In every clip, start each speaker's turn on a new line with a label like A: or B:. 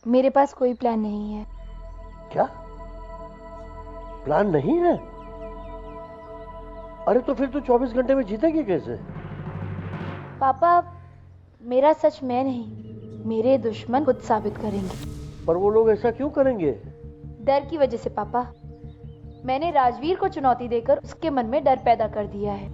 A: मेरे पास कोई प्लान नहीं है।
B: क्या प्लान नहीं है? अरे तो फिर तू 24 घंटे में जीतेगी कैसे?
A: पापा, मेरा सच मैं नहीं, मेरे दुश्मन खुद साबित करेंगे।
B: पर वो लोग ऐसा क्यों करेंगे?
A: डर की वजह से पापा। मैंने राजवीर को चुनौती देकर उसके मन में डर पैदा कर दिया है,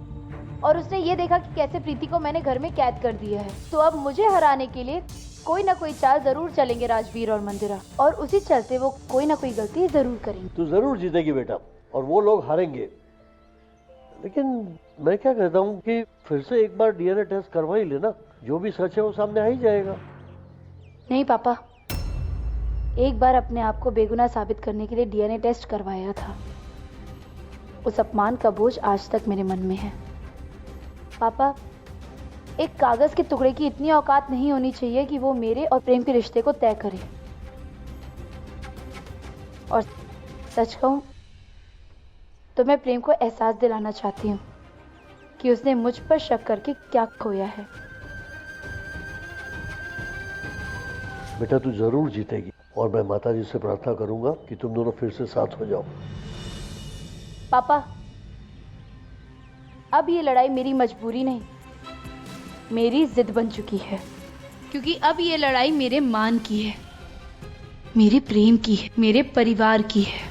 A: और उसने ये देखा कि कैसे प्रीति को मैंने घर में कैद कर दिया है। तो अब मुझे हराने के लिए कोई ना कोई चाल जरूर चलेंगे राजवीर और मंदिरा, और उसी चलते वो कोई ना कोई गलती जरूर करेंगे।
B: तू जरूर जीतेगी बेटा, और वो लोग हारेंगे। लेकिन मैं क्या कहता हूँ कि फिर से एक बार डीएनए टेस्ट करवा ही लेना, जो भी सच है वो सामने आ ही जाएगा।
A: नहीं पापा, एक बार अपने आप को बेगुनाह साबित करने के लिए डीएनए टेस्ट करवाया था। उस अपमान का बोझ आज तक मेरे मन में है। पापा, एक कागज के टुकड़े की इतनी औकात नहीं होनी चाहिए कि वो मेरे और प्रेम के रिश्ते को तय करे। और सच कहूं तो मैं प्रेम को एहसास दिलाना चाहती हूँ कि उसने मुझ पर शक करके क्या खोया है।
B: बेटा तू जरूर जीतेगी, और मैं माता जी से प्रार्थना करूंगा कि तुम दोनों फिर से साथ हो जाओ।
A: पापा, अब ये लड़ाई मेरी मजबूरी नहीं, मेरी जिद बन चुकी है, क्योंकि अब ये लड़ाई मेरे मान की है, मेरे प्रेम की है, मेरे परिवार की है।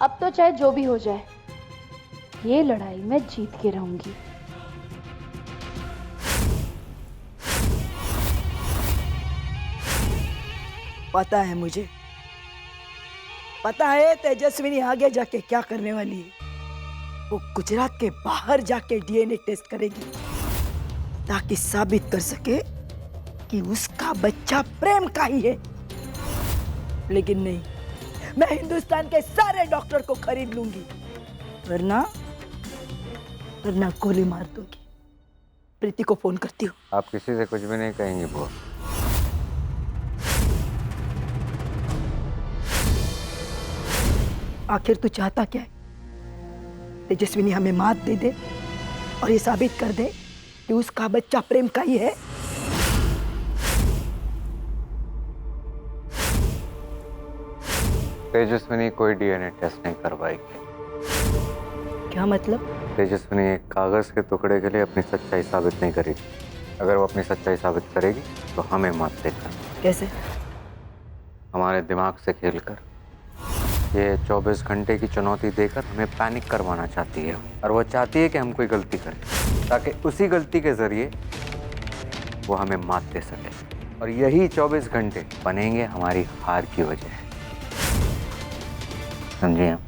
A: अब तो चाहे जो भी हो जाए, ये लड़ाई मैं जीत के रहूंगी।
C: पता है मुझे, पता है तेजस्विनी आगे जाके क्या करने वाली है। वो गुजरात के बाहर जाके डीएनए टेस्ट करेगी ताकि साबित कर सके कि उसका बच्चा प्रेम का ही है। लेकिन नहीं, मैं हिंदुस्तान के सारे डॉक्टर को खरीद लूंगी, वरना गोली मार दूंगी। प्रीति को फोन करती हूँ।
D: आप किसी से कुछ भी नहीं कहेंगी बुआ।
C: आखिर तू चाहता क्या है? तेजस्विनी हमें मात दे दे और ये साबित कर दे कि उसका बच्चा प्रेम का ही है।
D: तेजस्विनी कोई डीएनए टेस्ट नहीं करवाएगी।
C: क्या मतलब?
D: तेजस्विनी एक कागज के टुकड़े के लिए अपनी सच्चाई साबित नहीं करेगी। अगर वो अपनी सच्चाई साबित करेगी तो हमें मात देगा।
C: कैसे?
D: हमारे दिमाग से खेलकर, ये 24 घंटे की चुनौती देकर हमें पैनिक करवाना चाहती है, और वो चाहती है कि हम कोई गलती करें ताकि उसी गलती के जरिए वो हमें मात दे सके, और यही 24 घंटे बनेंगे हमारी हार की वजह। समझिए आप?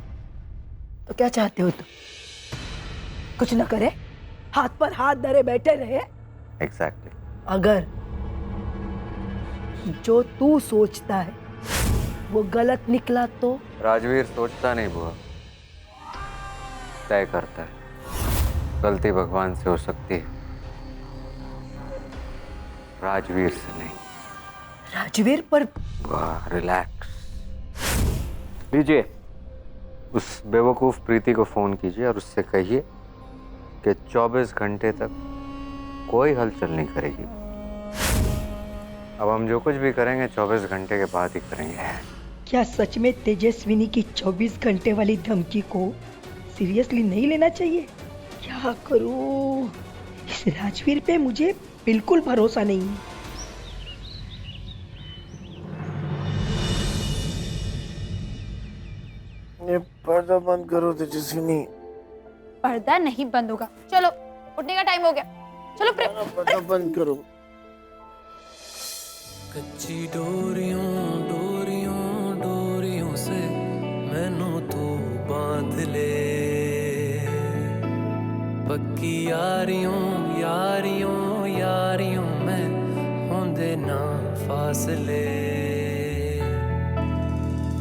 C: तो क्या चाहते हो तुम? कुछ न करे, हाथ पर हाथ धरे बैठे रहे?
D: एग्जैक्टली।
C: अगर जो तू सोचता है वो गलत निकला तो?
D: राजवीर सोचता नहीं बुआ, तय करता है। गलती भगवान से हो सकती है, राजवीर से नहीं।
C: राजवीर पर?
D: वाह, रिलैक्स। लीजिए, उस बेवकूफ़ प्रीति को फ़ोन कीजिए और उससे कहिए कि 24 घंटे तक कोई हलचल नहीं करेगी। अब हम जो कुछ भी करेंगे 24 घंटे के बाद ही करेंगे।
C: क्या सच में तेजस्विनी की 24 घंटे वाली धमकी को सीरियसली नहीं लेना चाहिए? क्या करूं? इस राजवीर पे मुझे बिल्कुल भरोसा नहीं है।
E: ये पर्दा बंद करो तेजस्विनी।
F: पर्दा नहीं बंद होगा। चलो, उठने का टाइम हो गया। चलो प्रेम।
E: पर्दा बंद करो।
G: कच्ची डोरियों डोरियों डोरियों से मैनू तू बांध ले, पक्की यारियों यारियों यारियों में होंदे ना फासले।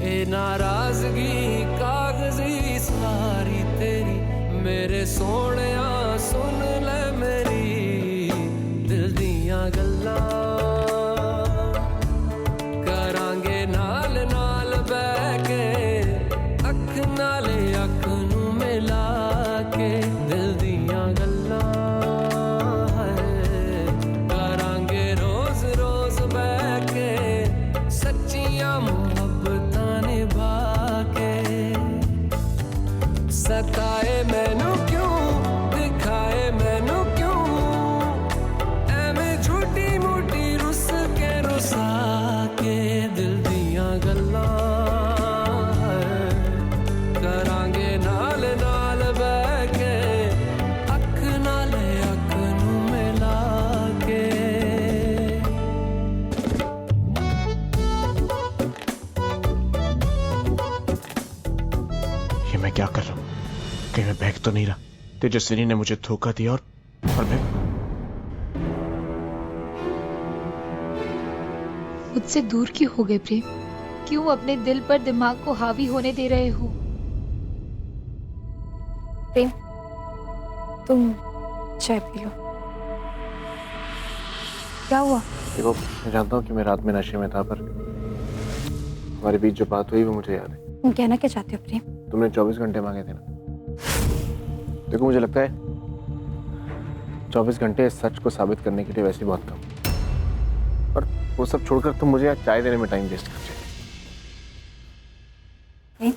G: ए नाराजगी कागजी सारी तेरी, मेरे सोहणिया सुन ले मेरी दिल दियां गल्लां। करांगे नाल नाल बैठ के, अख नाले अख नू मिला के दिल दियां गल्लां। करांगे रोज रोज बैठ के सच्ची
E: तो नहीं रहा। तेजस्विनी ने मुझे धोखा दिया और मैं
A: मुझसे दूर क्यों हो गए प्रेम? क्यों अपने दिल पर दिमाग को हावी होने दे रहे हो?
F: प्रेम, तुम चाय पी लो। क्या हुआ?
E: देखो, मैं जानता हूँ कि मैं रात में नशे में था, पर हमारे बीच जो बात हुई वो मुझे याद है।
F: तुम कहना क्या चाहते हो प्रेम?
E: तुमने 24 घंटे मांगे थे ना। देखो, मुझे लगता है 24 घंटे इस सच को साबित करने के लिए वैसे बहुत कम, और वो सब छोड़कर तुम मुझे आज चाय देने में टाइम वेस्ट करते
F: प्रेम,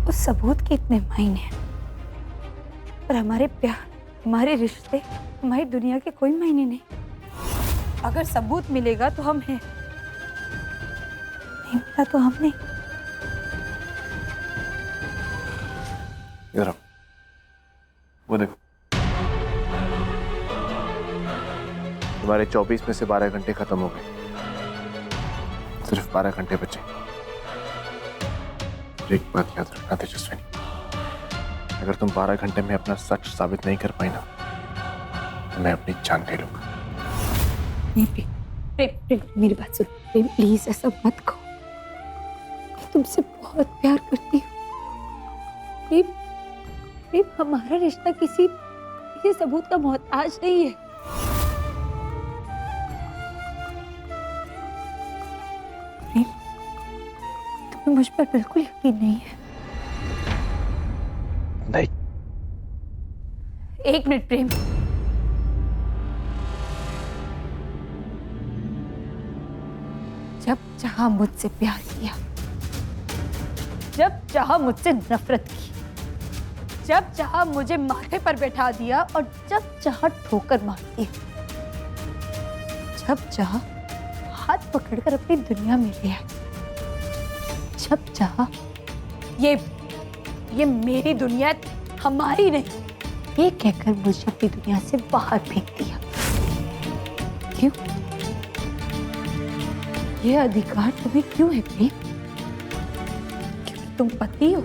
F: उस सबूत के इतने मायने हैं, पर हमारे प्यार, हमारे रिश्ते, हमारी दुनिया के कोई मायने नहीं। अगर सबूत मिलेगा तो हम हैं, नहीं मिला तो हम नहीं।
E: इधर आओ, वो देखो, तुम्हारे 24 में से 12 घंटे खत्म हो गए, सिर्फ 12 घंटे बचे। एक बात याद रखना तेजस्विनी, अगर तुम 12 घंटे में अपना सच साबित नहीं कर पाई ना, तो मैं अपनी जान ले लूंगा।
F: नहीं प्रेम, प्रेम, प्रेम, मेरी बात सुनो प्रेम, प्लीज ऐसा मत कहो। मैं तुमसे बहुत प्यार करती हूँ प्रेम। प्रेम, हमारा रिश्ता किसी सबूत का मोहताज नहीं है। प्रेम, तुम्हें मुझ पर बिल्कुल यकीन नहीं है।
E: नहीं।
F: एक मिनट प्रेम, जब चाहा मुझसे प्यार किया, जब चाहा मुझसे नफरत की, जब चाहा मुझे माथे पर बैठा दिया और जब चाहा ठोकर मार दी, जब चाहा हाथ पकड़कर अपनी दुनिया में ले आए, जब चाहा ये मेरी दुनिया, हमारी नहीं, ये कहकर मुझे अपनी दुनिया से बाहर फेंक दिया। क्यों? ये अधिकार तुम्हें क्यों है प्रेम? क्योंकि तुम पति हो।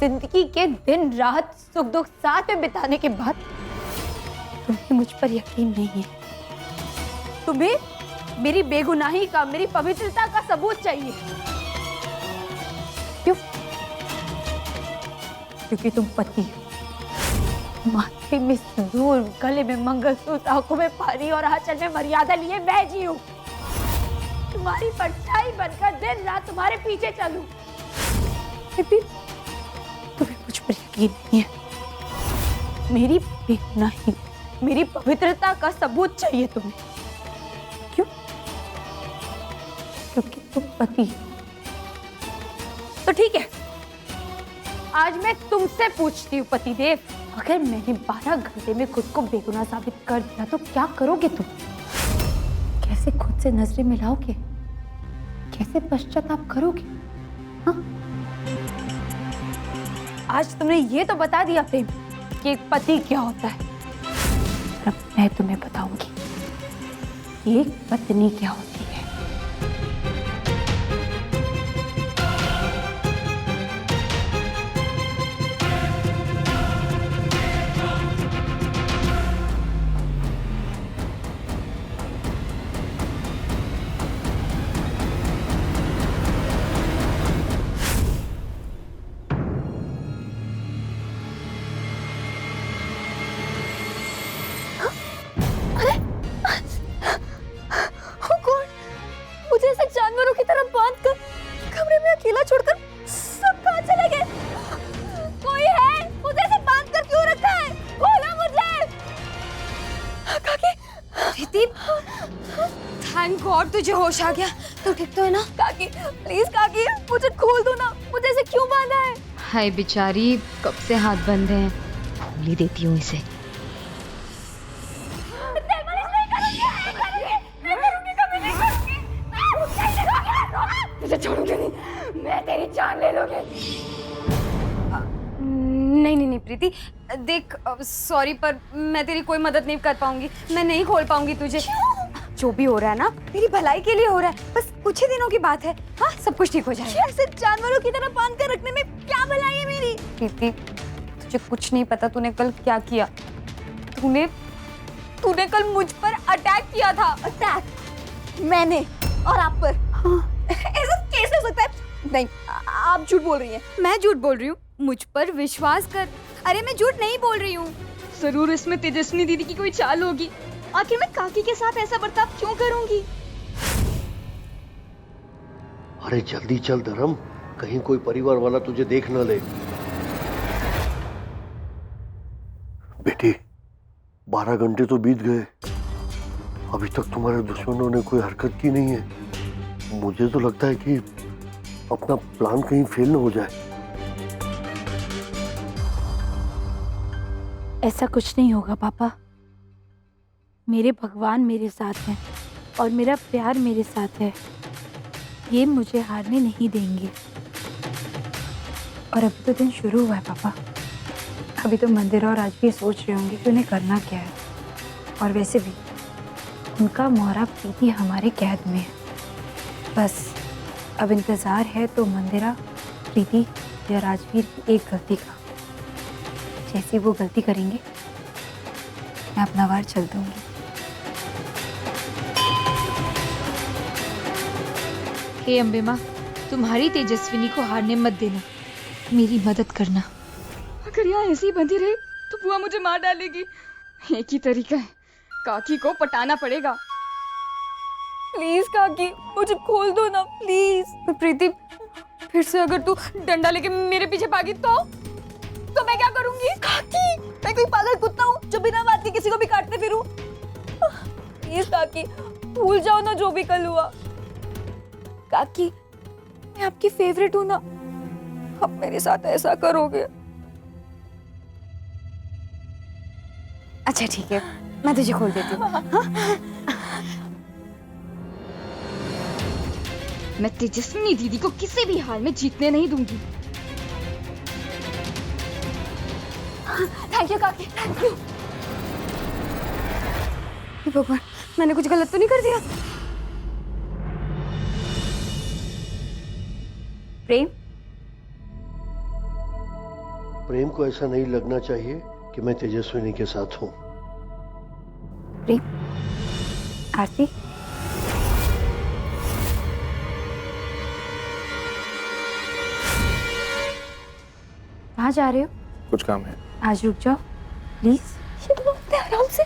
F: जिंदगी के दिन रात सुख दुख साथ में बिताने के बाद तुम्हें मुझ पर यकीन नहीं है। तुम्हें मेरी बेगुनाही का, मेरी पवित्रता का सबूत चाहिए। क्यों? क्योंकि तुम पति हो। माथे में सिंदूर, गले में मंगलसूत्र, आंखों में पानी और आंचल में मर्यादा लिए मैं जी हूँ। तुम्हारी परछाई बनकर दिन रात तुम्हारे पीछे चलूं। फिर तुम्हें मुझ पर यकीन नहीं है। मेरी बेगुनाही, मेरी पवित्रता का सबूत चाहिए तुम्हें। क्यों? क्योंकि तुम पति हो। तो ठीक है, आज मैं तुमसे पूछती हूँ पतिदेव, अगर मैंने 12 घंटे में खुद को बेगुनाह साबित कर दिया तो क्या करोगे तुम? कैसे खुद से नजरें मिलाओगे? कैसे पश्चाताप करोगे? हाँ? आज तुमने ये तो बता दिया प्रेम कि एक पति क्या होता है। अब मैं तुम्हें बताऊंगी एक पत्नी क्या होती है। मुझे ऐसे जानवरों की तरह बांधकर कमरे में अकेला छोड़कर सब कहाँ चले गए? कोई है? मुझे ऐसे बांधकर क्यों रखा है? बोलो मुझे। काकी,
H: प्रीति, थैंक गॉड तुझे होश आ गया। तो ठीक तो है ना?
F: काकी, प्लीज काकी, मुझे खोल दो ना। मुझे ऐसे क्यों बांधा है?
A: हाय बेचारी, कब से हाथ बंद हैं। गोली देती हूँ इसे।
F: मुझे छोड़ोगे नहीं, मैं तेरी जान ले लोगे।
H: नहीं नहीं नहीं प्रीति, देख सॉरी पर मैं तेरी कोई मदद नहीं कर पाऊंगी। मैं नहीं खोल पाऊंगी तुझे। जो भी हो रहा है ना मेरी भलाई के लिए हो रहा है, बस कुछ ही दिनों की बात है। हाँ, सब कुछ ठीक हो जाएगा।
F: ऐसे जानवरों की तरह बांध कर रखने में क्या भलाई है मेरी?
H: प्रीति, तुझे कुछ नहीं पता तूने कल क्या किया। तूने कल मुझ पर अटैक किया था।
F: अटैक मैंने और आप पर? हाँ। ऐसा कैसे हो सकता है? नहीं, आप झूठ बोल रही हैं।
H: मैं झूठ बोल रही हूँ? मुझ पर विश्वास कर। अरे मैं झूठ नहीं बोल रही हूँ।
F: जरूर इसमें तेजस्विनी दीदी की कोई चाल होगी। आखिर मैं काकी के साथ ऐसा बर्ताव क्यों करूंगी?
B: अरे जल्दी चल धर्म, कहीं कोई परिवार वाला तुझे देख न ले। बेटी 12 घंटे तो बीत गए, अभी तक तुम्हारे दुश्मनों ने कोई हरकत की नहीं है। मुझे तो लगता है कि अपना प्लान कहीं फेल न हो जाए।
A: ऐसा कुछ नहीं होगा पापा। मेरे भगवान मेरे साथ हैं और मेरा प्यार मेरे साथ है। ये मुझे हारने नहीं देंगे। और अभी तो दिन शुरू हुआ है पापा। अभी तो मंदिर और राजवीर सोच रहे होंगे कि उन्हें करना क्या है। और वैसे भी उनका मोहरा प्रीति हमारे कैद में है। बस अब इंतज़ार है तो मंदिरा, प्रीति या राजवीर की एक गलती का। जैसी वो गलती करेंगे मैं अपना वार चल दूंगी।
F: हे अम्बे माँ, तुम्हारी तेजस्विनी को हारने मत देना, मेरी मदद करना। अगर यहाँ ऐसी बंधी रही तो बुआ मुझे मार डालेगी। एक ही तरीका है, काकी को पटाना पड़ेगा।
H: प्लीज काकी, मुझे खोल दो ना प्लीज। प्रीति, फिर से अगर तू डंडा लेके मेरे पीछे भागी तो मैं क्या करूंगी?
F: काकी, मैं कोई पागल कुत्ता हूँ जो बिना बात के किसी को भी काटते फिरूं?
H: प्लीज काकी, भूल जाओ ना जो भी कल हुआ। काकी, मैं आपकी फेवरेट हूँ ना, अब मेरे साथ ऐसा करोगे? अच्छा ठीक है, मैं तुझे खोल देती हूँ।
F: मैं तेजस्विनी दीदी को किसी भी हाल में जीतने नहीं दूंगी।
H: थैंक यू काकी, थैंक यू। भगवान, मैंने कुछ गलत तो नहीं कर दिया? प्रेम,
B: प्रेम को ऐसा नहीं लगना चाहिए कि मैं तेजस्विनी के साथ हूँ।
A: प्रेम, आरती, कहाँ जा रहे हो?
E: कुछ काम है।
A: आज रुक जाओ प्लीज।
F: ये तो इतने आराम से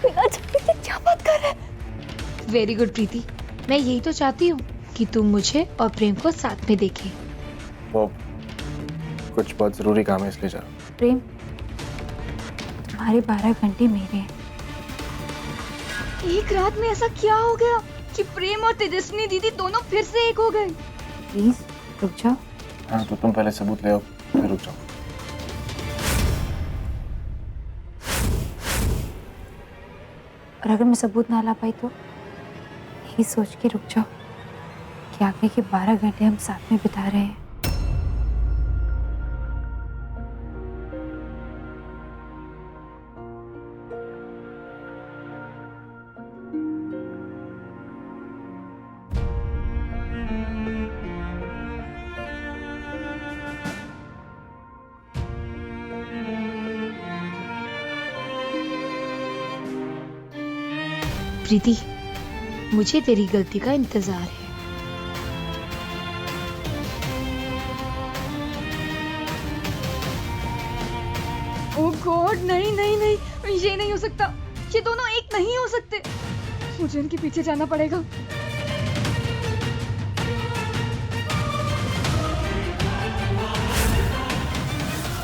F: बिना झगड़े के क्या बात कर रहे हैं? वेरी गुड प्रीति, मैं यही तो चाहती हूँ कि तुम मुझे और प्रेम को साथ में देखें।
E: वो कुछ बहुत जरूरी काम है इसलिए जा रहा हूं।
A: प्रेम, तुम्हारे 12 घंटे मेरे हैं।
F: एक रात में ऐसा क्या हो गया कि प्रेम और तेजस्विनी दीदी दोनों फिर से एक हो गए?
A: प्लीज रुक जाओ।
E: हाँ तो तुम पहले सबूत ले आओ, फिर रुक जाओ।
A: और अगर मैं सबूत ना ला पाई तो यही सोच के रुक जाओ कि आगे के 12 घंटे हम साथ में बिता रहे हैं।
F: प्रीति, मुझे तेरी गलती का इंतजार है। ओह गॉड, नहीं नहीं नहीं, ये नहीं हो सकता। ये दोनों एक नहीं हो सकते। मुझे इनके पीछे जाना पड़ेगा।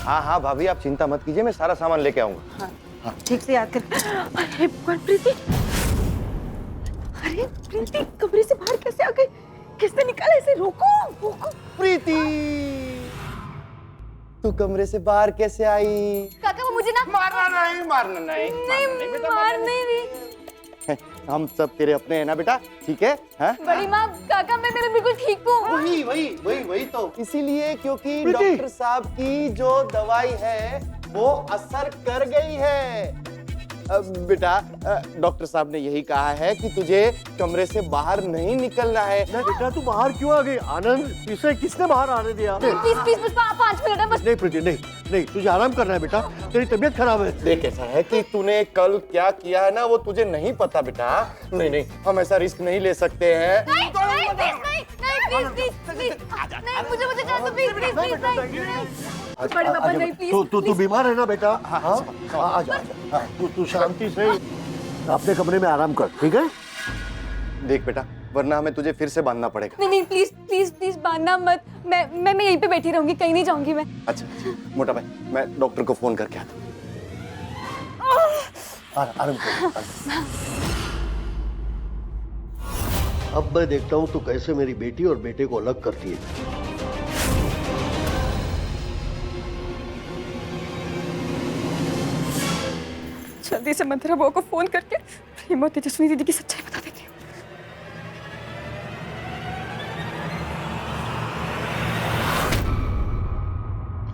I: हाँ हाँ भाभी, आप चिंता मत कीजिए, मैं सारा सामान लेके आऊंगा।
C: हाँ, ठीक से याद कर। अरे भगवान, प्रीति, अरे प्रीति कमरे से बाहर कैसे आ गई? किसने निकाला इसे? रोको रोको।
I: प्रीति, तू कमरे से बाहर कैसे आई?
H: काका, वो मुझे ना
I: मारना नहीं बेटा,
H: मार नहीं रही।
I: हम सब तेरे अपने हैं ना बेटा, ठीक है? हाँ?
H: बड़ी माँ, काका मैं बिल्कुल ठीक हूँ।
I: वही तो इसीलिए, क्योंकि डॉक्टर साहब की जो दवाई है वो असर कर गई है। बेटा डॉक्टर साहब ने यही कहा है कि तुझे कमरे से बाहर नहीं निकलना है।
B: ना बेटा तू बाहर क्यों आ गई? आनंद, इसे किसने बाहर आने दिया?
H: प्लीज प्लीज पुष्पा 5 मिनट है बस।
B: नहीं प्रीति, नहीं नहीं, तुझे आराम करना है बेटा, तेरी तबीयत खराब है।
I: देख ऐसा है कि तूने कल क्या किया है ना वो तुझे नहीं पता बेटा। नहीं नहीं, हम ऐसा रिस्क नहीं ले सकते हैं।
H: नहीं नहीं प्लीज प्लीज नहीं, मुझे जाने दो प्लीज प्लीज प्लीज। बड़े पापा नहीं प्लीज।
B: तू बीमार है ना बेटा? हाँ आजा आजा, तू शांति से अपने कमरे में आराम कर, ठीक है?
I: देख बेटा, वरना हमें तुझे फिर से बांधना पड़ेगा।
H: नहीं नहीं प्लीज प्लीज प्लीज बांधना मत। मैं यहीं पे बैठी रहूंगी, कहीं नहीं जाऊंगी मैं।
I: अच्छा मोटा भाई, मैं डॉक्टर को फोन करके आता हूँ।
B: आराम कर। अब मैं देखता हूँ तू कैसे मेरी बेटी और बेटे को अलग करती है।
H: जल्दी से मंथरा बुआ को फोन करके प्रेम और तेजस्विनी दीदी की सच्चाई बता देती हूँ।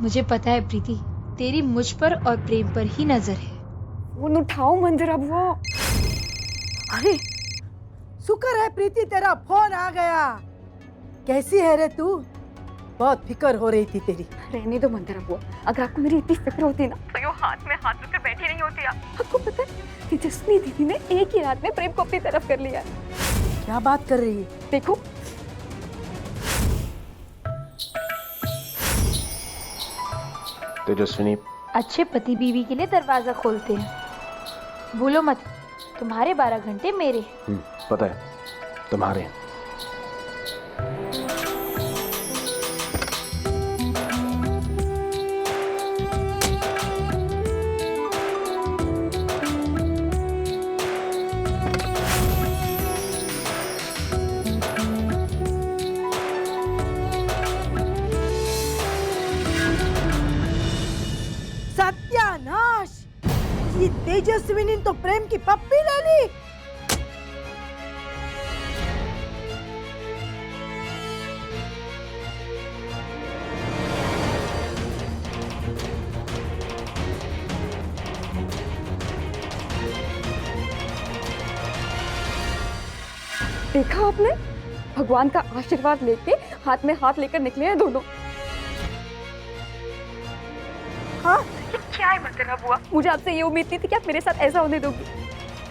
A: मुझे पता है प्रीति, तेरी मुझ पर और प्रेम पर ही नजर है।
H: फोन उठाओ मंथरा बुआ।
C: अरे शुक्र है प्रीति, तेरा फोन आ गया। कैसी है रे तू? बहुत फिक्र हो रही थी तेरी।
H: रहने दो मंथरा बुआ, अगर आपको मेरी इतनी फिक्र होती ना तो यूं हाथ में हाथ रखकर बैठी नहीं होती आप। आपको पता है तेजस्विनी दीदी ने एक ही रात में प्रेम को अपनी तरफ कर लिया।
C: क्या बात कर रही है?
H: देखो
E: तेजस्विनी,
A: अच्छे पति बीवी के लिए दरवाजा खोलते हैं। भूलो मत, तुम्हारे 12 घंटे मेरे।
E: पता है तुम्हारे।
C: सत्यानाश! ये तेजस्विनी तो प्रेम की पप्पी ले ली।
H: देखा आपने, भगवान का आशीर्वाद लेके हाथ में हाथ लेकर निकले हैं दोनों।
C: हाँ
H: क्या है मंथरा बुआ, मुझे आपसे ये उम्मीद नहीं थी कि आप मेरे साथ ऐसा होने दोगी।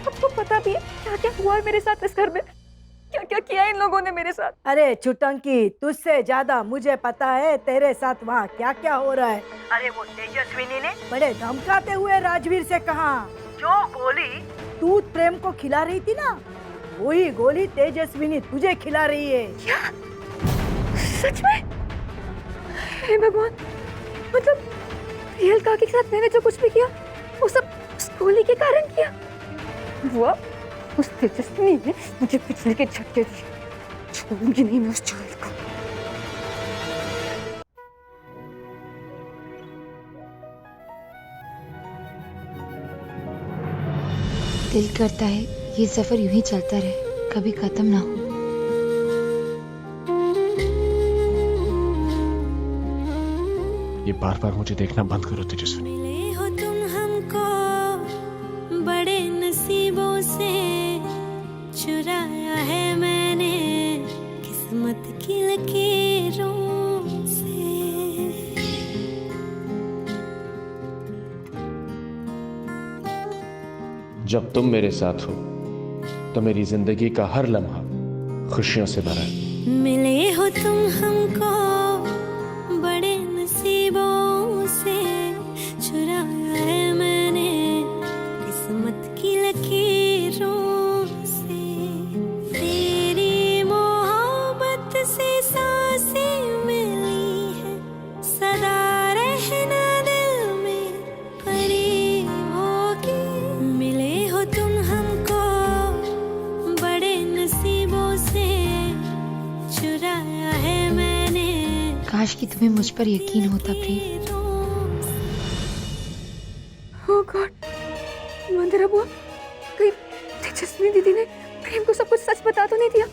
H: आपको पता भी है क्या क्या हुआ है मेरे साथ इस घर में, क्या क्या किया है इन लोगों ने मेरे साथ।
C: अरे छुटंकी, तुझसे ज्यादा मुझे पता है तेरे साथ वहाँ क्या क्या हो रहा है। अरे वो तेजस्विनी ने बड़े धमकाते हुए राजवीर से कहा, जो गोली तू प्रेम को खिला रही थी ना, वही गोली तेजस्विनी तुझे खिला रही है।
H: क्या सच में? हे भगवान, मतलब रियल काकी के साथ मैंने जो कुछ भी किया वो सब उस गोली के कारण किया। वो उस तेजस्विनी ने मुझे पिछले के झटके दिए। छोड़ूंगी नहीं मैं उस चोर को।
A: दिल करता है ये सफर यूं ही चलता रहे, कभी खत्म ना हो।
E: ये बार बार मुझे देखना बंद करो तेजस्विनी।
J: मिले हो तुम हमको बड़े नसीबों से, चुराया है मैंने किस्मत की लकीरों से।
E: जब तुम मेरे साथ हो तो मेरी जिंदगी का हर लम्हा खुशियों से भरा है।
J: मिले हो तुम हमको बड़े नसीबों से, चुराया है मैंने किस्मत की लकीरों से। तेरी मोहब्बत से सांसें मिली है, सदा रहना दिल में करीब होगी। मिले हो तुम हमको बड़े नसीबों से, चुराया है मैंने।
A: काश कि तुम्हें मुझ पर यकीन होता प्रेम।
H: ओह गॉड, मंदिरा बुआ, कहीं तेजस्विनी दीदी ने प्रेम को सब कुछ सच बता तो नहीं दिया?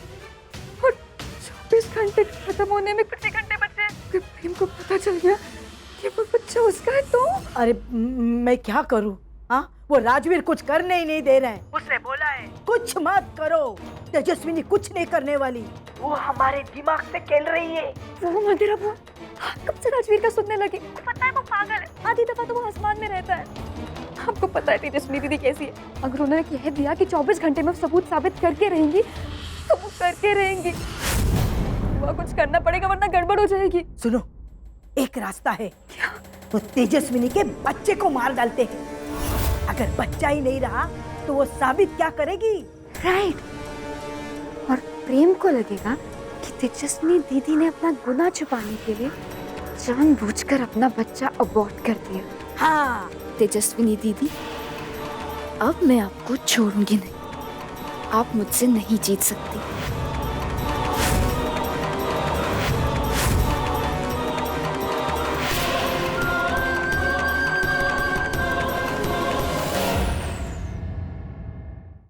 H: और 24 घंटे खत्म होने में कुछ ही घंटे बचे हैं। अगर प्रेम को पता चल गया कि वो बच्चा उसका है तो?
C: अरे मैं क्या करूँ? हाँ, वो राजवीर कुछ करने ही नहीं दे रहा है। उसने बोला है कुछ मत करो, तेजस्विनी कुछ नहीं करने वाली। वो हमारे दिमाग से खेल रही है।
H: वो मंदिरा बुआ कब से राजवीर का सुनने लगी? पता है वो पागल है, आधी दफा तो वो आसमान में रहता है। आपको पता है तेजस्विनी दीदी कैसी है। अगर उन्होंने कह दिया कि 24 घंटे में सबूत साबित करके रहेंगी तो वो करके रहेंगी। वो कुछ करना पड़ेगा वरना गड़बड़ हो जाएगी।
C: सुनो, एक रास्ता है। क्या? वो तेजस्विनी के बच्चे को मार डालते हैं। अगर बच्चा ही नहीं रहा तो वो साबित क्या करेगी?
H: राइट। और प्रेम को लगेगा कि तेजस्विनी दीदी ने अपना गुनाह छुपाने के लिए जानबूझकर अपना बच्चा अबॉर्ट कर दिया।
C: हाँ
H: तेजस्विनी दीदी, अब मैं आपको छोड़ूंगी नहीं। आप मुझसे नहीं जीत सकती।